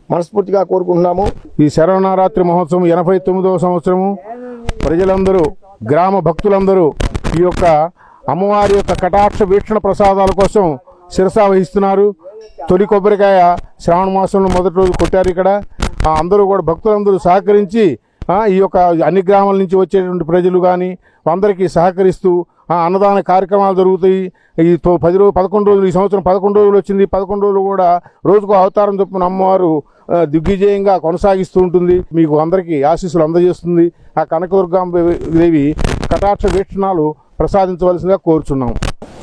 మనస్ఫూర్తిగా కోరుకుంటున్నాము. ఈ శరన్నవరాత్రి మహోత్సవం 89వ సంవత్సరము ప్రజలందరూ, గ్రామ భక్తులందరూ ఈ యొక్క అమ్మవారి యొక్క కటాక్ష వీక్షణ ప్రసాదాల కోసం శిరసా వహిస్తున్నారు. తొలి కొబ్బరికాయ శ్రావణ మాసంలో మొదటి రోజు కొట్టారు. ఇక్కడ అందరూ కూడా భక్తులందరూ సహకరించి ఈ యొక్క అన్ని గ్రామాల నుంచి వచ్చేటువంటి ప్రజలు కానీ అందరికీ సహకరిస్తూ అన్నదాన కార్యక్రమాలు జరుగుతాయి. ఈ 11 రోజులు, ఈ సంవత్సరం 11 రోజులు వచ్చింది. 11 రోజులు కూడా రోజుకు అవతారం చొప్పున అమ్మవారు దిగ్విజయంగా కొనసాగిస్తూ ఉంటుంది. మీకు అందరికీ ఆశీస్సులు అందజేస్తుంది. ఆ కనకదుర్గాదేవి కటాక్ష వీక్షణాలు ప్రసాదించవలసిందిగా కోరుచున్నాం.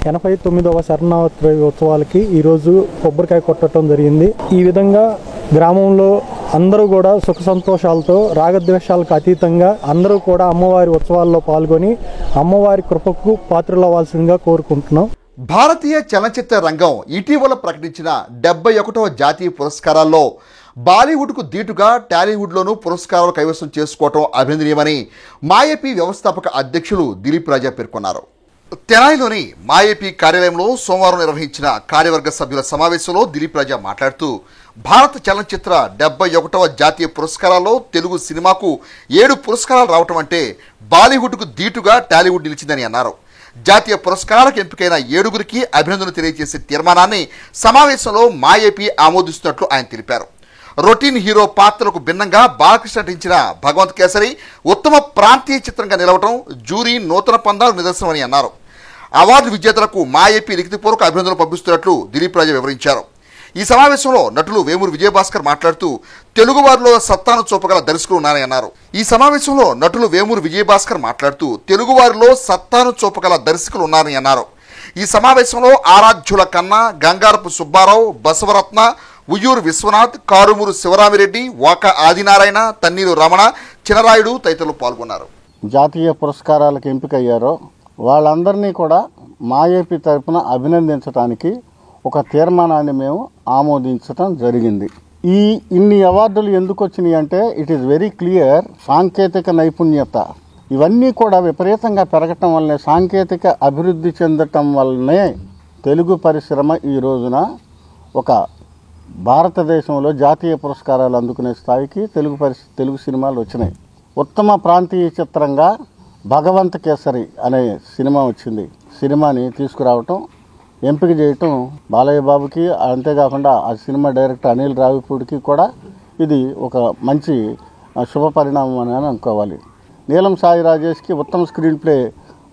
89వ శరన్నవరాత్రి ఉత్సవాలకి ఈరోజు కొబ్బరికాయ కొట్టడం జరిగింది. ఈ విధంగా గ్రామంలో అందరూ కూడా సుఖ సంతోషాలతో రాగద్వేషాలకు అతీతంగా అందరూ కూడా అమ్మవారి ఉత్సవాల్లో పాల్గొని అమ్మవారి కృపకు పాత్రలవ్వాల్సిందిగా కోరుకుంటున్నాం. భారతీయ చలనచిత్ర రంగం ఇటీవల ప్రకటించిన 71వ జాతీయ పురస్కారాల్లో బాలీవుడ్కు దీటుగా టాలీవుడ్లోనూ పురస్కారాలు కైవసం చేసుకోవటం అభినందనీయమని మాఏపీ వ్యవస్థాపక అధ్యక్షులు దిలీప్ రాజా పేర్కొన్నారు. తెనాలిలోని మాఏపీ కార్యాలయంలో సోమవారం నిర్వహించిన కార్యవర్గ సభ్యుల సమావేశంలో దిలీప్ రాజా మాట్లాడుతూ భారత చలనచిత్ర 71వ జాతీయ పురస్కారాల్లో తెలుగు సినిమాకు 7 పురస్కారాలు రావటం అంటే బాలీవుడ్కు దీటుగా టాలీవుడ్ నిలిచిందని అన్నారు. జాతీయ పురస్కారాలకు ఎంపికైన 7గురికి అభినందనలు తెలియజేసే తీర్మానాన్ని సమావేశంలో మాఏపీ ఆమోదిస్తున్నట్లు ఆయన తెలిపారు. రొటీన్ హీరో పాత్రకు భిన్నంగా బాలకృష్ణ నటించిన భగవంత్ కేసరి ఉత్తమ ప్రాంతీయ చిత్రంగా నిలవటం జ్యూరీ నూతన పందాలకు నిదర్శనమని అన్నారు. అవార్డు విజేతలకు మాఏపీ లిఖితపూర్వక అభినందనలు పంపిస్తున్నట్లు దిలీప్ రాజా వివరించారు. ఈ సమావేశంలో నటులు వేమూరు విజయభాస్కర్ మాట్లాడుతూ తెలుగువారిలో సత్తాను చూపగల దర్శకులు ఉన్నారని అన్నారు. ఈ సమావేశంలో నటులు వేమూరు విజయభాస్కర్ మాట్లాడుతూ తెలుగువారిలో సత్తాను చూపగల దర్శకులు ఉన్నారని అన్నారు. ఈ సమావేశంలో ఆరాధ్యుల కన్నా, గంగారపు సుబ్బారావు, బసవరత్న, ఉయ్యూరు విశ్వనాథ్, కారుమూరు శివరామిరెడ్డి, వాక ఆదినారాయణ, తన్నీరు రమణ, చినరాయుడు తదితరులు పాల్గొన్నారు. జాతీయ పురస్కారాలకు ఎంపికయ్యారో వాళ్ళందరినీ కూడా మాఏపీ తరఫున అభినందించడానికి ఒక తీర్మానాన్ని మేము ఆమోదించడం జరిగింది. ఇన్ని అవార్డులు ఎందుకు వచ్చినాయి అంటే ఇట్ ఈస్ వెరీ క్లియర్. సాంకేతిక నైపుణ్యత ఇవన్నీ కూడా విపరీతంగా పెరగటం వల్లనే, సాంకేతిక అభివృద్ధి చెందటం వల్లనే తెలుగు పరిశ్రమ ఈ రోజున ఒక భారతదేశంలో జాతీయ పురస్కారాలు అందుకునే స్థాయికి తెలుగు సినిమాలు వచ్చినాయి. ఉత్తమ ప్రాంతీయ చిత్రంగా భగవంత్ కేసరి అనే సినిమా వచ్చింది. సినిమాని తీసుకురావటం, ఎంపిక చేయటం బాలయ్య బాబుకి, అంతేకాకుండా ఆ సినిమా డైరెక్టర్ అనిల్ రావిపూడికి కూడా ఇది ఒక మంచి శుభ పరిణామం అని అనుకోవాలి. నీలం సాయి రాజేష్కి ఉత్తమ స్క్రీన్ ప్లే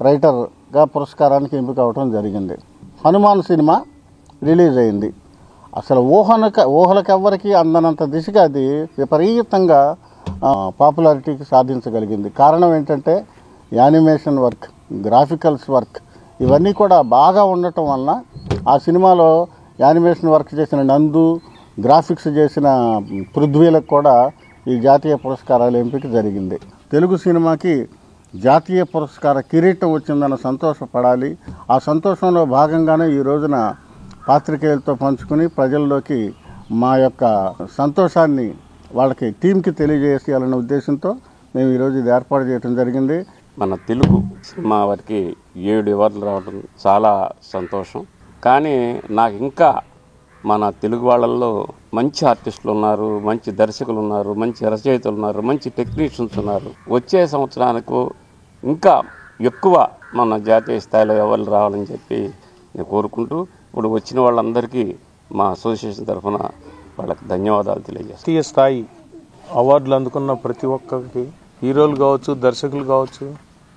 రైటర్గా పురస్కారానికి ఎంపిక అవటం జరిగింది. హనుమాన్ సినిమా రిలీజ్ అయింది. అసలు ఊహలకెవ్వరికి అందనంత దిశగా అది విపరీతంగా పాపులారిటీకి సాధించగలిగింది. కారణం ఏంటంటే యానిమేషన్ వర్క్, గ్రాఫికల్స్ వర్క్ ఇవన్నీ కూడా బాగా ఉండటం వలన ఆ సినిమాలో యానిమేషన్ వర్క్ చేసిన నందు, గ్రాఫిక్స్ చేసిన పృథ్వీలకు కూడా ఈ జాతీయ పురస్కారాలు ఎంపిక జరిగింది. తెలుగు సినిమాకి జాతీయ పురస్కార కిరీటం వచ్చిందన్న సంతోషపడాలి. ఆ సంతోషంలో భాగంగానే ఈ రోజున పాత్రికేయులతో పంచుకుని ప్రజల్లోకి మా యొక్క సంతోషాన్ని వాళ్ళకి టీంకి తెలియజేయాలనే ఉద్దేశంతో మేము ఈరోజు ఇది ఏర్పాటు చేయడం జరిగింది. మన తెలుగు సినిమా వారికి 7 అవార్డులు రావడం చాలా సంతోషం. కానీ నాకు ఇంకా మన తెలుగు వాళ్ళల్లో మంచి ఆర్టిస్టులు ఉన్నారు, మంచి దర్శకులు ఉన్నారు, మంచి రచయితలు ఉన్నారు, మంచి టెక్నీషియన్స్ ఉన్నారు. వచ్చే సంవత్సరానికి ఇంకా ఎక్కువ మన జాతీయ స్థాయిలో ఎవరు రావాలని చెప్పి నేను కోరుకుంటూ ఇప్పుడు వచ్చిన వాళ్ళందరికీ మా అసోసియేషన్ తరఫున వాళ్ళకి ధన్యవాదాలు తెలియజేస్తాను. జాతీయ స్థాయి అవార్డులు అందుకున్న ప్రతి ఒక్కరికి హీరోలు కావచ్చు, దర్శకులు కావచ్చు,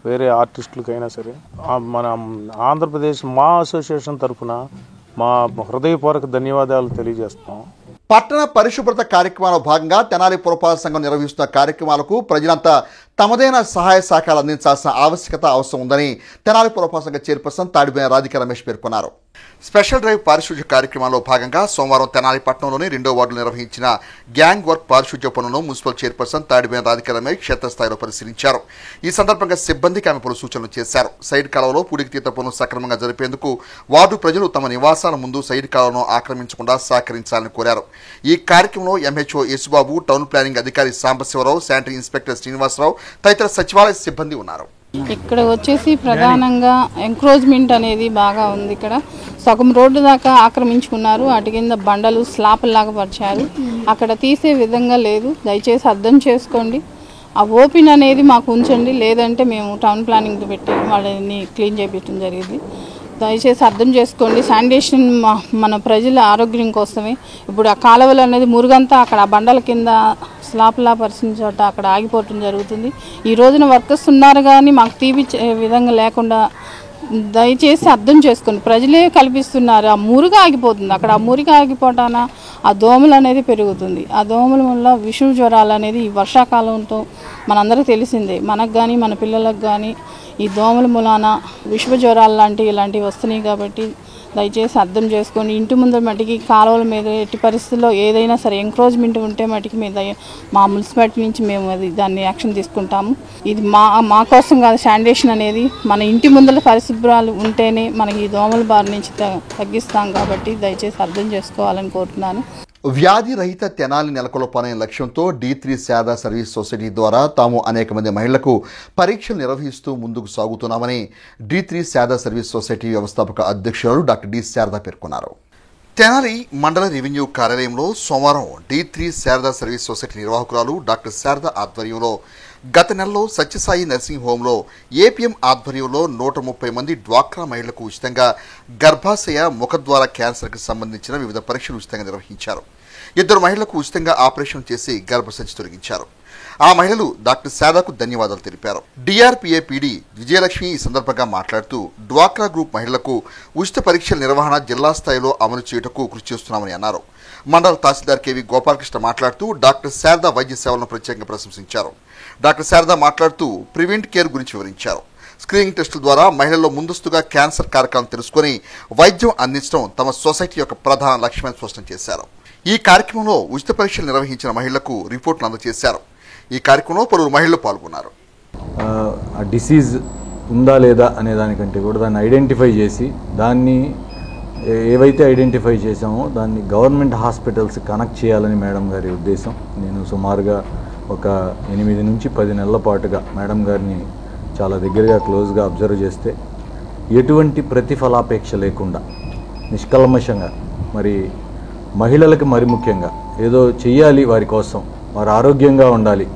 వేరే ఆర్టిస్టులకైనా సరే మన ఆంధ్రప్రదేశ్ మా అసోసియేషన్ తరఫున మా హృదయపూర్వక ధన్యవాదాలు తెలియజేస్తాం. పట్టణ పరిశుభ్రత కార్యక్రమంలో భాగంగా తెనాలి పురపాలక సంఘం నిర్వహిస్తున్న కార్యక్రమాలకు ప్రజలంతా తమదైన సహాయ సహకారాలు అందించాల్సిన అవసరం ఉందని తెనాలి పురపాలక సంఘ చైర్పర్సన్ తాడిబోయిన రాధికా రమేష్ పేర్కొన్నారు. స్పెషల్ డ్రైవ్ పారిశుధ్య కార్యక్రమంలో భాగంగా సోమవారం తెనాలి పట్టణంలోని 2వ వార్డులో నిర్వహించిన గ్యాంగ్ వర్క్ పారిశుధ్య పనులను మున్సిపల్ చైర్పర్సన్ తాడిబోయిన రాధికా రమేష్ క్షేత్రస్థాయిలో పరిశీలించారు. ఈ సందర్భంగా సిబ్బందికి ఆమె పలు సూచనలు చేశారు. సైడ్ కాలువలో పూడికతీత పనులు సక్రమంగా జరిపేందుకు వార్డు ప్రజలు తమ నివాసాల ముందు సైడ్ కాలువను ఆక్రమించకుండా సహకరించాలని కోరారు. ఈ కార్యక్రమంలో ఎంహెచ్ఓ యేసుబాబు, టౌన్ ప్లానింగ్ అధికారి సాంబశివరావు, శానిటరీ ఇన్స్పెక్టర్ శ్రీనివాసరావు తదితర సచివాలయ సిబ్బంది ఉన్నారు. ఇక్కడ వచ్చేసి ప్రధానంగా ఎంక్రోచ్మెంట్ అనేది బాగా ఉంది. ఇక్కడ సగం రోడ్డు దాకా ఆక్రమించుకున్నారు. అటు కింద బండలు స్లాపుల్లాగా పరిచారు. అక్కడ తీసే విధంగా లేదు. దయచేసి అర్థం చేసుకోండి. ఆ ఓపెన్ అనేది మాకు ఉంచండి, లేదంటే మేము టౌన్ ప్లానింగ్ పెట్టి వాళ్ళని క్లీన్ చేయించడం జరిగింది. దయచేసి అర్థం చేసుకోండి. శానిటేషన్ మన ప్రజల ఆరోగ్యం కోసమే. ఇప్పుడు ఆ కాలువలు అనేది మురుగంతా అక్కడ ఆ బండల కింద స్లాప్లా పరిచిన చోట అక్కడ ఆగిపోవటం జరుగుతుంది. ఈ రోజున వర్కర్స్ ఉన్నారు కానీ మాకు తీపిచ్చే విధంగా లేకుండా దయచేసి అర్థం చేసుకోండి. ప్రజలే కల్పిస్తున్నారు. ఆ మురుగు ఆగిపోతుంది. అక్కడ ఆ మురుగు ఆగిపోవటాన ఆ దోమలు అనేది పెరుగుతుంది. ఆ దోమల వల్ల విషమ జ్వరాలు అనేది ఈ వర్షాకాలంతో మనందరికీ తెలిసిందే. మనకు కానీ మన పిల్లలకు కానీ ఈ దోమల మూలాన విషమ జ్వరాలు ఇలాంటివి వస్తున్నాయి. కాబట్టి దయచేసి అర్థం చేసుకొని ఇంటి ముందు మట్టికి కాలువల మీద ఎట్టి పరిస్థితుల్లో ఏదైనా సరే ఎంక్రోచ్మెంట్ ఉంటే మట్టికి మీద మా మున్సిపాలిటీ నుంచి మేము దాన్ని యాక్షన్ తీసుకుంటాము. ఇది మా కోసం కాదు. శానిటేషన్ అనేది మన ఇంటి ముందర పరిశుభ్రాలు ఉంటేనే మనకి ఈ దోమల బారి నుంచి తగ్గిస్తాం. కాబట్టి దయచేసి అర్థం చేసుకోవాలని కోరుతున్నాను. వ్యాధి రహిత తెనాలి నెలకొల్పాలనే లక్ష్యంతో D3 శారదా సర్వీస్ సొసైటీ ద్వారా తాము అనేక మంది మహిళలకు పరీక్షలు నిర్వహిస్తూ ముందుకు సాగుతున్నామని D3 శారదా సర్వీస్ సొసైటీ వ్యవస్థాపక అధ్యక్షురాలు డాక్టర్ డి శారదా పేర్కొన్నారు. తెనాలి మండల రెవెన్యూ కార్యాలయంలో సోమవారం D3 శారదా సర్వీస్ సొసైటీ నిర్వాహకురాలు డాక్టర్ శారదా ఆధ్వర్యంలో గత నెలలో సత్యసాయి నర్సింగ్ హోంలో ఏపీఎం ఆధ్వర్యంలో 130 మంది డ్వాక్రా మహిళలకు ఉచితంగా గర్భాశయ ముఖద్వార క్యాన్సర్కి సంబంధించిన వివిధ పరీక్షలు ఉచితంగా నిర్వహించారు. 2 మహిళలకు ఉచితంగా ఆపరేషన్ చేసి గర్భసంచి తొలగించారు. ఆ మహిళలు డాక్టర్ శారదాకు ధన్యవాదాలు తెలిపారు. డిఆర్పీఏ పీడీ విజయలక్ష్మి ఈ సందర్భంగా మాట్లాడుతూ డ్వాక్రా గ్రూప్ మహిళలకు ఉచిత పరీక్షల నిర్వహణ జిల్లా స్థాయిలో అమలు చేయుటకు కృషి చేస్తున్నామని అన్నారు. మండల తహసీల్దార్ కేవి గోపాలకృష్ణ మాట్లాడుతూ డాక్టర్ శారదా వైద్య సేవలను ప్రత్యేకంగా ప్రశంసించారు. డాక్టర్ శారదా మాట్లాడుతూ ప్రివెంట్ కేర్ గురించి వివరించారు. స్క్రీనింగ్ టెస్టుల ద్వారా మహిళల్లో ముందస్తుగా క్యాన్సర్ కారకాలను తెలుసుకుని వైద్యం అందించడం తమ సొసైటీ యొక్క ప్రధాన లక్ష్యమని స్పష్టం చేశారు. ఈ కార్యక్రమంలో ఉచిత పరీక్షలు నిర్వహించిన మహిళలకు రిపోర్టులు అందజేశారు. ఈ కార్యక్రమంలో పలువురు మహిళలు పాల్గొన్నారు. ఆ డిసీజ్ ఉందా లేదా అనే దానికంటే కూడా దాన్ని ఐడెంటిఫై చేసి దాన్ని ఏవైతే ఐడెంటిఫై చేసామో దాన్ని గవర్నమెంట్ హాస్పిటల్స్ కనెక్ట్ చేయాలని మేడం గారి ఉద్దేశం. నేను సుమారుగా ఒక 8 నుంచి 10 నెలల పాటుగా మేడం గారిని చాలా దగ్గరగా క్లోజ్గా అబ్జర్వ్ చేస్తే ఎటువంటి ప్రతిఫలాపేక్ష లేకుండా నిష్కల్మషంగా మరి మహిళలకు మరి ముఖ్యంగా ఏదో చెయ్యాలి, వారి కోసం వారు ఆరోగ్యంగా ఉండాలి,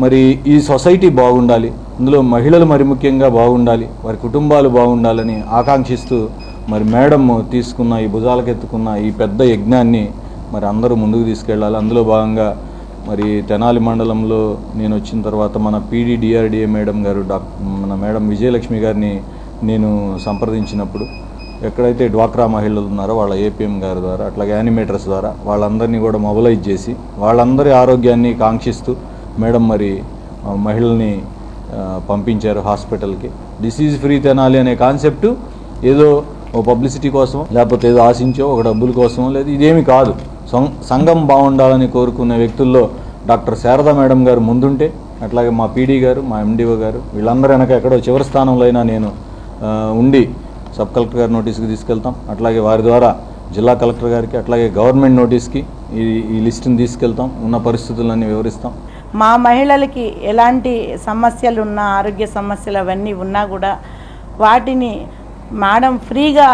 మరి ఈ సొసైటీ బాగుండాలి, అందులో మహిళలు మరి ముఖ్యంగా బాగుండాలి, వారి కుటుంబాలు బాగుండాలని ఆకాంక్షిస్తూ మరి మేడం తీసుకున్న ఈ భుజాలకెత్తుకున్న ఈ పెద్ద యజ్ఞాన్ని మరి అందరూ ముందుకు తీసుకెళ్ళాలి. అందులో భాగంగా మరి తెనాలి మండలంలో నేను వచ్చిన తర్వాత మన పీడీ డిఆర్డిఏ మేడం గారు మన మేడం విజయలక్ష్మి గారిని నేను సంప్రదించినప్పుడు ఎక్కడైతే డ్వాక్రా మహిళలు ఉన్నారో వాళ్ళ ఏపీఎం గారి ద్వారా అట్లాగే యానిమేటర్స్ ద్వారా వాళ్ళందరినీ కూడా మొబిలైజ్ చేసి వాళ్ళందరి ఆరోగ్యాన్ని కాంక్షిస్తూ మేడం మరి మహిళల్ని పంపించారు హాస్పిటల్కి. డిసీజ్ ఫ్రీ తెనాలి అనే కాన్సెప్టు ఏదో ఓ పబ్లిసిటీ కోసం లేకపోతే ఏదో ఆశించో ఒక డబ్బుల కోసమో లేదు, ఇదేమి కాదు. సంఘం బాగుండాలని కోరుకునే వ్యక్తుల్లో డాక్టర్ శారదా మేడం గారు ముందుంటే అట్లాగే మా పీడీ గారు, మా ఎండిఓ గారు వీళ్ళందరూ వెనక ఎక్కడో చివరి స్థానంలో అయినా నేను ఉండి సబ్ కలెక్టర్ గారి నోటీస్కి తీసుకెళ్తాం. అట్లాగే వారి ద్వారా జిల్లా కలెక్టర్ గారికి అట్లాగే గవర్నమెంట్ నోటీస్కి ఈ లిస్టుని తీసుకెళ్తాం, ఉన్న పరిస్థితులన్నీ వివరిస్తాం. మా మహిళలకి ఎలాంటి సమస్యలు ఉన్నా, ఆరోగ్య సమస్యలు అవన్నీ ఉన్నా కూడా వాటిని మేడం ఫ్రీగా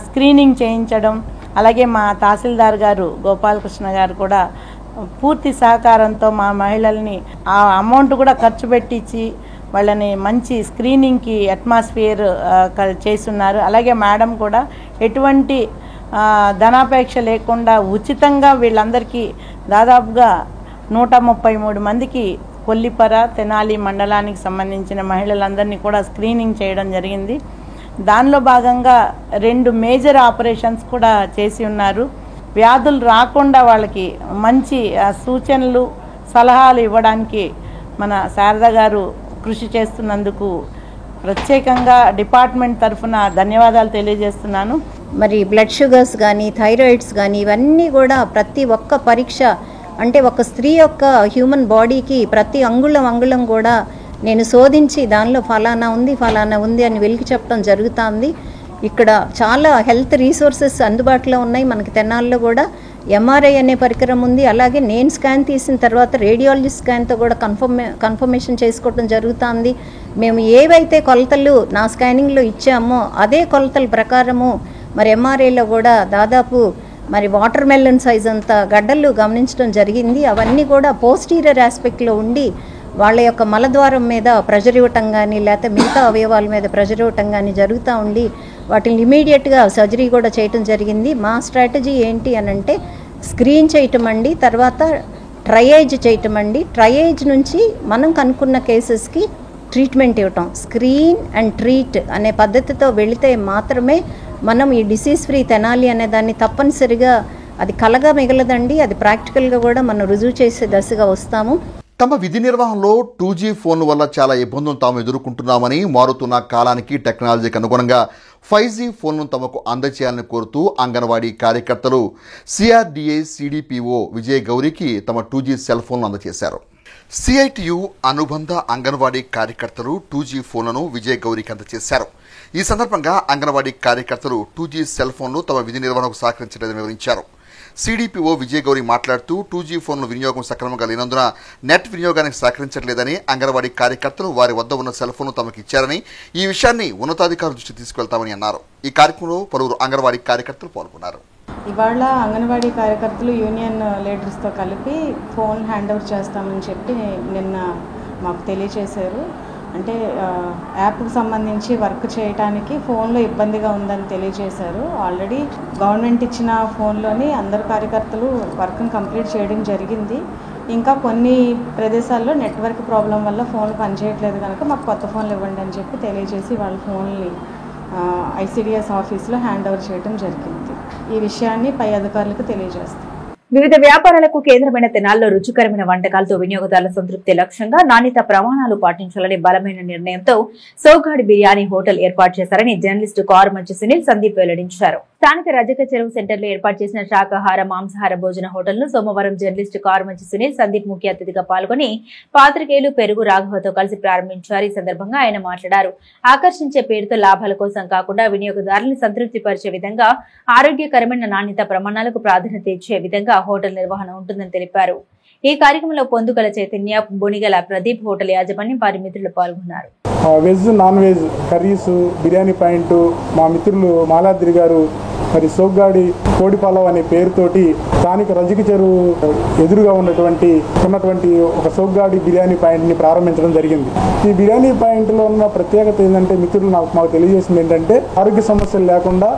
స్క్రీనింగ్ చేయించడం, అలాగే మా తహసీల్దార్ గారు గోపాలకృష్ణ గారు కూడా పూర్తి సహకారంతో మా మహిళల్ని ఆ అమౌంట్ కూడా ఖర్చు పెట్టించి వాళ్ళని మంచి స్క్రీనింగ్కి అట్మాస్ఫియర్ చేస్తున్నారు. అలాగే మేడం కూడా ఎటువంటి ధనాపేక్ష లేకుండా ఉచితంగా వీళ్ళందరికీ దాదాపుగా 133 మందికి కొల్లిపర తెనాలి మండలానికి సంబంధించిన మహిళలందరినీ కూడా స్క్రీనింగ్ చేయడం జరిగింది. దానిలో భాగంగా 2 మేజర్ ఆపరేషన్స్ కూడా చేసి ఉన్నారు. వ్యాధులు రాకుండా వాళ్ళకి మంచి సూచనలు సలహాలు ఇవ్వడానికి మన శారద గారు కృషి చేస్తున్నందుకు ప్రత్యేకంగా డిపార్ట్మెంట్ తరఫున ధన్యవాదాలు తెలియజేస్తున్నాను. మరి బ్లడ్ షుగర్స్ కానీ థైరాయిడ్స్ కానీ ఇవన్నీ కూడా ప్రతి ఒక్క పరీక్ష అంటే ఒక స్త్రీ యొక్క హ్యూమన్ బాడీకి ప్రతి అంగుళం కూడా నేను శోధించి దానిలో ఫలానా ఉంది అని వెలికి చెప్పడం జరుగుతుంది. ఇక్కడ చాలా హెల్త్ రీసోర్సెస్ అందుబాటులో ఉన్నాయి. మనకి తెనాల్లో కూడా ఎంఆర్ఐ అనే పరికరం ఉంది. అలాగే నేను స్కాన్ తీసిన తర్వాత రేడియాలజీ స్కాన్తో కూడా కన్ఫర్మేషన్ చేసుకోవడం జరుగుతుంది. మేము ఏవైతే కొలతలు నా స్కానింగ్లో ఇచ్చామో అదే కొలతల ప్రకారము మరి ఎంఆర్ఐలో కూడా దాదాపు మరి వాటర్ మెలన్ సైజ్ అంత గడ్డలు గమనించడం జరిగింది. అవన్నీ కూడా పోస్టీరియర్ ఆస్పెక్ట్లో ఉండి వాళ్ళ యొక్క మలద్వారం మీద ప్రెషర్ ఇవ్వటం కానీ లేకపోతే మిగతా అవయవాల మీద ప్రెషర్ ఇవ్వటం కానీ జరుగుతూ ఉండి వాటిని ఇమీడియట్గా సర్జరీ కూడా చేయటం జరిగింది. మా స్ట్రాటజీ ఏంటి అని అంటే స్క్రీన్ చేయటం అండి, తర్వాత ట్రయేజ్ చేయటం అండి. ట్రయేజ్ నుంచి మనం కనుక్కున్న కేసెస్కి ట్రీట్మెంట్ ఇవ్వటం, స్క్రీన్ అండ్ ట్రీట్ అనే పద్ధతితో వెళితే మాత్రమే మనం ఈ డిసీజ్ ఫ్రీ తెనాలి అనే దాన్ని తప్పనిసరిగా అది కలగా మిగలదండి, అది ప్రాక్టికల్గా కూడా మనం రుజువు చేసే దశగా వస్తాము. తమ విధి నిర్వహణలో 2G ఫోన్ల వల్ల చాలా ఇబ్బందులు తాము ఎదుర్కొంటున్నామని, మారుతున్న కాలానికి టెక్నాలజీకి అనుగుణంగా 5G ఫోన్లను తమకు అందజేయాలని కోరుతూ అంగన్వాడీ కార్యకర్తలు CRDA CDPO విజయ్ గౌరికి తమ 2G సెల్ ఫోన్లు అందజేశారు. CITU అనుబంధ అంగన్వాడీ కార్యకర్తలు 2G ఫోన్లను విజయ్ గౌరికి అందజేశారు. ఈ సందర్భంగా అంగన్వాడీ కార్యకర్తలు 2G సెల్ ఫోన్లు తమ విధి నిర్వహణకు సహకరించలేదని వివరించారు. CDPO విజయ్ గౌరి మాట్లాడుతూ 2G ఫోన్ల వినియోగం సక్రమంగా లేనందున నెట్ వినియోగానికి సహకరించట్లేదని, అంగన్వాడీ కార్యకర్తలు వారి వద్ద ఉన్న సెల్ ఫోన్లు తమకు ఇచ్చారని, ఈ విషయాన్ని ఉన్నతాధికారుల దృష్టికి తీసుకెళ్తామని అన్నారు. ఈ కార్యక్రమంలో పలువురు అంగన్వాడీ కార్యకర్తలు పాల్గొన్నారు. ఇవాళ అంగన్వాడీ కార్యకర్తలు యూనియన్ లీడర్స్తో కలిపి ఫోన్ హ్యాండ్ ఓవర్ చేస్తామని చెప్పి నిన్న మాకు తెలియజేశారు. అంటే యాప్కి సంబంధించి వర్క్ చేయడానికి ఫోన్లో ఇబ్బందిగా ఉందని తెలియజేశారు. ఆల్రెడీ గవర్నమెంట్ ఇచ్చిన ఫోన్లోని అందరు కార్యకర్తలు వర్క్ని కంప్లీట్ చేయడం జరిగింది. ఇంకా కొన్ని ప్రదేశాల్లో నెట్వర్క్ ప్రాబ్లం వల్ల ఫోన్లు పనిచేయట్లేదు కనుక మాకు కొత్త ఫోన్లు ఇవ్వండి అని చెప్పి తెలియజేసి వాళ్ళ ఫోన్ని ICDS ఆఫీస్లో హ్యాండ్ ఓవర్ చేయడం జరిగింది. ఈ విషయాన్ని పై అధికారులకు తెలియజేస్తాం. వివిధ వ్యాపారాలకు కేంద్రమైన తెనాల్లో రుచికరమైన వంటకాలతో వినియోగదారుల సంతృప్తి లక్ష్యంగా నాణ్యత ప్రమాణాలు పాటించాలని బలమైన నిర్ణయంతో సోగ్గాడి బిర్యానీ హోటల్ ఏర్పాటు చేశారని జర్నలిస్టు కారుమంచి సునీల్ సందీప్ వెల్లడించారు. స్థానిక రజక చెరువు సెంటర్లో ఏర్పాటు చేసిన శాకాహార మాంసాహార భోజన హోటల్ ను సోమవారం జర్నలిస్టు కారుమంచి సునీల్ సందీప్ ముఖ్య అతిథిగా పాల్గొని పాత్రికేయులు పెరుగు రాఘవతో కలిసి ప్రారంభించారు. ఈ సందర్భంగా ఆయన మాట్లాడారు. ఆకర్షించే పేరుతో లాభాల కోసం కాకుండా వినియోగదారులను సంతృప్తి పరిచే విధంగా ఆరోగ్యకరమైన నాణ్యత ప్రమాణాలకు ప్రాధాన్యత ఇచ్చే విధంగా హోటల్ నిర్వహణ ఉంటుందని తెలిపారు. ఈ కార్యక్రమంలో పొందుగల చైతన్య, బొనిగల ప్రదీప్, హోటల్ యాజమాన్యం, వారి మిత్రులు పాల్గొన్నారు. Veg non veg curries, biryani point మా మిత్రులు మాలాద్రి గారు మరి సోగ్గాడి కోడి పలావ్ అనే పేరుతోటి స్థానిక రజక చెరువు ఎదురుగా ఉన్నటువంటి ఒక సోగ్గాడి బిర్యానీ పాయింట్ని ప్రారంభించడం జరిగింది. ఈ బిర్యానీ పాయింట్లో ఉన్న ప్రత్యేకత ఏంటంటే మిత్రులు మాకు తెలియజేసింది ఏంటంటే ఆరోగ్య సమస్యలు లేకుండా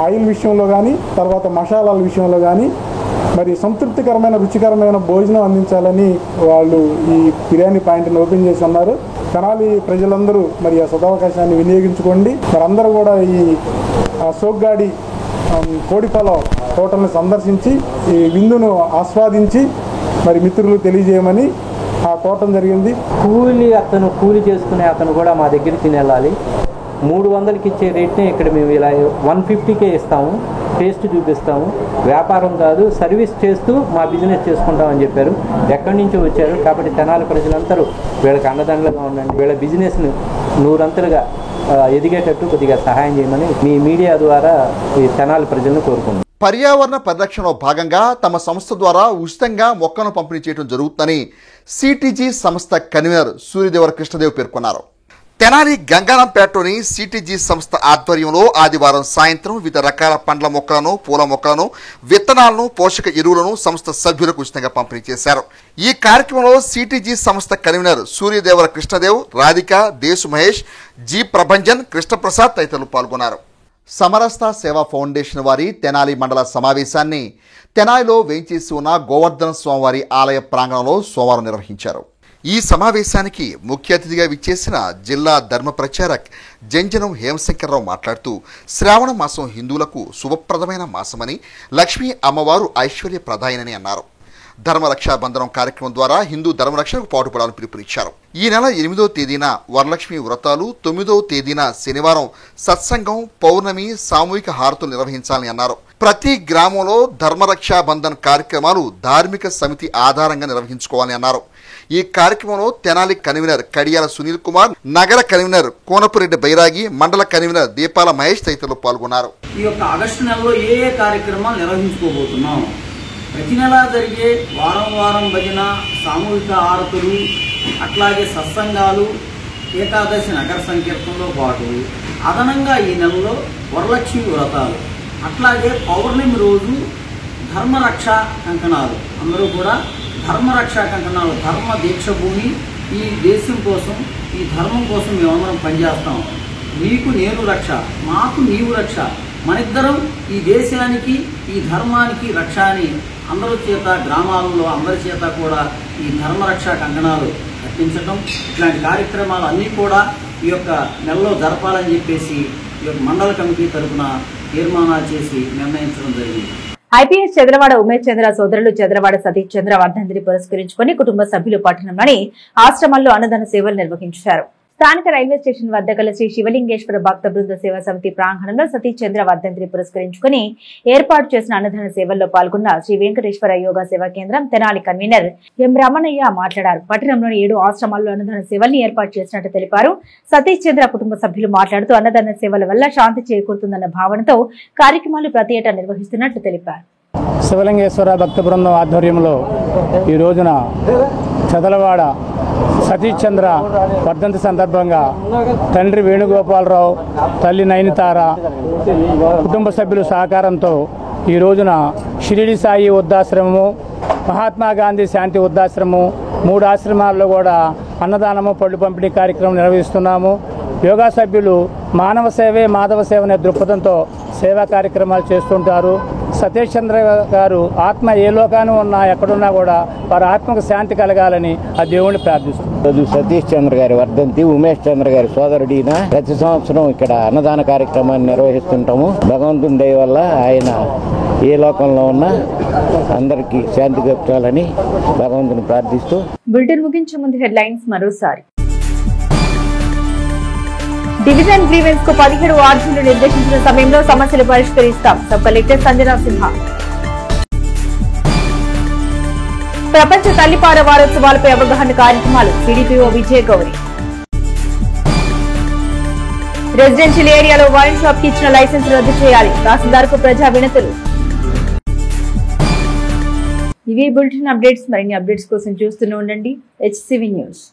ఆయిల్ విషయంలో కానీ తర్వాత మసాలాల విషయంలో కానీ మరి సంతృప్తికరమైన రుచికరమైన భోజనం అందించాలని వాళ్ళు ఈ బిర్యానీ పాయింట్ని ఓపెన్ చేసి ఉన్నారు. తెనాలి ప్రజలందరూ మరి ఆ సదవకాశాన్ని వినియోగించుకోండి. మరి అందరూ కూడా ఈ సోగ్గాడి కోడి పలావ్ హోటల్ని సందర్శించి ఈ విందును ఆస్వాదించి మరి మిత్రులు తెలియజేయమని కోరటం జరిగింది. కూలి చేసుకునే అతను కూడా మా దగ్గర తినేళ్ళాలి. 300కి ఇచ్చే రేట్ని ఇక్కడ మేము ఇలా 150కే ఇస్తాము. టేస్ట్ చూపిస్తాము. వ్యాపారం కాదు, సర్వీస్ చేస్తూ మా బిజినెస్ చేసుకుంటామని చెప్పారు. ఎక్కడి నుంచో వచ్చారు కాబట్టి తెనాలి ప్రజలందరూ వీళ్ళకి అండదండలుగా ఉండండి. వీళ్ళ బిజినెస్ని 100 ఎదిగేటట్టు కొద్దిగా సహాయం చేయమని మీ మీడియా ద్వారా ఈ తెనాలి ప్రజలను కోరుకుంటున్నాం. పర్యావరణ పరిరక్షణలో భాగంగా తమ సంస్థ ద్వారా ఉచితంగా మొక్కను పంపిణీ చేయడం జరుగుతుందని CTG సంస్థ కన్వీనర్ సూర్యదేవర కృష్ణదేవ్ పేర్కొన్నారు. తెనాలి గంగానంపేటలోని సిటీజీ సంస్థ ఆధ్వర్యంలో ఆదివారం సాయంత్రం వివిధ రకాల పండ్ల మొక్కలను పూల మొక్కలను విత్తనాలను పోషక ఎరువులను సంస్థ సభ్యులకు ఉచితంగా పంపిణీ చేశారు. ఈ కార్యక్రమంలో సిటీజీ సంస్థ కన్వీనర్ సూర్యదేవర కృష్ణదేవ్, రాధిక, దేశు మహేష్, జి ప్రభంజన్, కృష్ణప్రసాద్ తదితరులు పాల్గొన్నారు. సమరస్త సేవా ఫౌండేషన్ వారి తెనాలి మండల సమావేశాన్ని తెనాలిలో వేంచేసి ఉన్న గోవర్ధన స్వామివారి ఆలయ ప్రాంగణంలో సోమవారం నిర్వహించారు. ఈ సమావేశానికి ముఖ్య అతిథిగా విచ్చేసిన జిల్లా ధర్మ ప్రచారక్ జంజనం హేమశంకర్రావు మాట్లాడుతూ శ్రావణ మాసం హిందువులకు శుభప్రదమైన మాసమని, లక్ష్మీ అమ్మవారు ఐశ్వర్య ప్రదాయనని అన్నారు. ధర్మరక్షాబంధనం కార్యక్రమం ద్వారా హిందూ ధర్మరక్షణకు పాటుపడాలని పిలుపునిచ్చారు. ఈ నెల 8వ తేదీన వరలక్ష్మి వ్రతాలు, 9వ తేదీన శనివారం సత్సంగం, పౌర్ణమి, సామూహిక హారతులు నిర్వహించాలని అన్నారు. ప్రతి గ్రామంలో ధర్మరక్షాబంధన్ కార్యక్రమాలు ధార్మిక సమితి ఆధారంగా నిర్వహించుకోవాలని అన్నారు. ఈ కార్యక్రమంలో తెనాలి కన్వీనర్ కడియాల సునీల్ కుమార్, నగర కన్వీనర్ కోనపురెడ్డి బైరాగి, మండల కన్వీనర్ దీపాల మహేష్ తదితరులు పాల్గొన్నారు. ఈ యొక్క ఆగస్టు నెలలో ఏ కార్యక్రమాలు నిర్వహించుకోబోతున్నాం? ప్రతి నెల జరిగే వారం భజన, సామూహిక హారతులు, అట్లాగే సత్సంగాలు, ఏకాదశి నగర సంకీర్తనతో పాటు అదనంగా ఈ నెలలో వరలక్ష్మి వ్రతాలు, అట్లాగే పౌర్ణమి రోజు ధర్మరక్ష కంకణాలు, అందరూ కూడా ధర్మరక్ష కంకణాలు, ధర్మ దీక్ష భూమి, ఈ దేశం కోసం, ఈ ధర్మం కోసం మేమందరం పనిచేస్తాం. నీకు నేను రక్ష, మాకు నీవు రక్ష, మనిద్దరం ఈ దేశానికి, ఈ ధర్మానికి రక్ష అని అందరి చేత, గ్రామాలలో అందరి చేత కూడా ఈ ధర్మరక్ష కంకణాలు కట్టించడం, ఇట్లాంటి కార్యక్రమాలు అన్నీ కూడా ఈ యొక్క నెలలో జరపాలని చెప్పేసి ఈ యొక్క మండల కమిటీ తరఫున తీర్మానాలు చేసి నిర్ణయించడం జరిగింది. ఐపీఎస్ చంద్రవాడ ఉమేష్ చంద్ర సోదరులు చంద్రవాడ సతీష్ చంద్ర వర్ధంతిని పురస్కరించుకుని కుటుంబ సభ్యులు పట్టణంలోని ఆశ్రమాల్లో అన్నదాన సేవలు నిర్వహించారు. స్థానిక రైల్వే స్టేషన్ వద్ద గల శ్రీ శివలింగేశ్వర భక్త బృంద సేవా సమితి ప్రాంగణంలో సతీష్ చంద్ర వర్ధంతిని పురస్కరించుకుని ఏర్పాటు చేసిన అన్నదాన సేవల్లో పాల్గొన్న శ్రీ వెంకటేశ్వర యోగా సేవా కేంద్రం తెనాలి కన్వీనర్ ఎం రమణయ్య మాట్లాడారు. పట్టణంలోని 7 ఆశ్రమాల్లో అన్నదాన సేవల్ని ఏర్పాటు చేసినట్టు తెలిపారు. సతీష్ చంద్ర కుటుంబ సభ్యులు మాట్లాడుతూ అన్నదాన సేవల వల్ల శాంతి చేకూరుతుందన్న భావనతో కార్యక్రమాలు ప్రతి ఏటా నిర్వహిస్తున్నట్టు తెలిపారు. శివలింగేశ్వర భక్త బృందం ఆధ్వర్యంలో ఈ రోజున చదలవాడ సతీష్ చంద్ర వర్ధంతి సందర్భంగా తండ్రి వేణుగోపాలరావు, తల్లి నయనితార, కుటుంబ సభ్యుల సహకారంతో ఈ రోజున షిరిడి సాయి వృద్ధాశ్రమము, మహాత్మా గాంధీ శాంతి వృద్ధాశ్రమము, 3 ఆశ్రమాల్లో కూడా అన్నదానము, పళ్ళు పంపిణీ కార్యక్రమం నిర్వహిస్తున్నాము. యోగా సభ్యులు మానవ సేవే మాధవ సేవ అనే దృక్పథంతో సేవా కార్యక్రమాలు చేస్తుంటారు. సతీష్ చంద్ర గారు ఆత్మ ఏ లోకాన్ని ఉన్నా, ఎక్కడున్నా కూడా వారి ఆత్మకు శాంతి కలగాలని ఆ దేవుణ్ణి ప్రార్థిస్తుంది. సతీష్ చంద్ర గారి వర్ధంతి, ఉమేష్ చంద్ర గారి సోదరుడిన ప్రతి సంవత్సరం ఇక్కడ అన్నదాన కార్యక్రమాన్ని నిర్వహిస్తుంటాము. భగవంతుని దయ వల్ల ఆయన ఏ లోకంలో ఉన్నా అందరికీ శాంతి కలగాలని భగవంతుని ప్రార్థిస్తూ బులెటిన్ ముగించే ముందు హెడ్లైన్స్ మరోసారి. డివిజన్ గ్రీవెన్స్ కు 17 వార్డులు నిర్దేశించిన సమయంలో సమస్యలు పరిష్కరిస్తాం, సబ్ కలెక్టర్ సంజనా సిన్హా. ప్రపంచ తల్లిపార వారోత్సవాలపై అవగాహన కార్యక్రమాలు, టీడీపీఓ విజయ గౌరి. రెసిడెన్షియల్ ఏరియాలో వైన్ షాప్ కి ఇచ్చిన లైసెన్స్ రద్దు చేయాలి, తహసీల్దార్ కు ప్రజా వినతులు. ఇవి బులెటిన్ అప్డేట్స్. మరిన్ని అప్డేట్స్ కోసం చూస్తూనే ఉండండి HCV న్యూస్.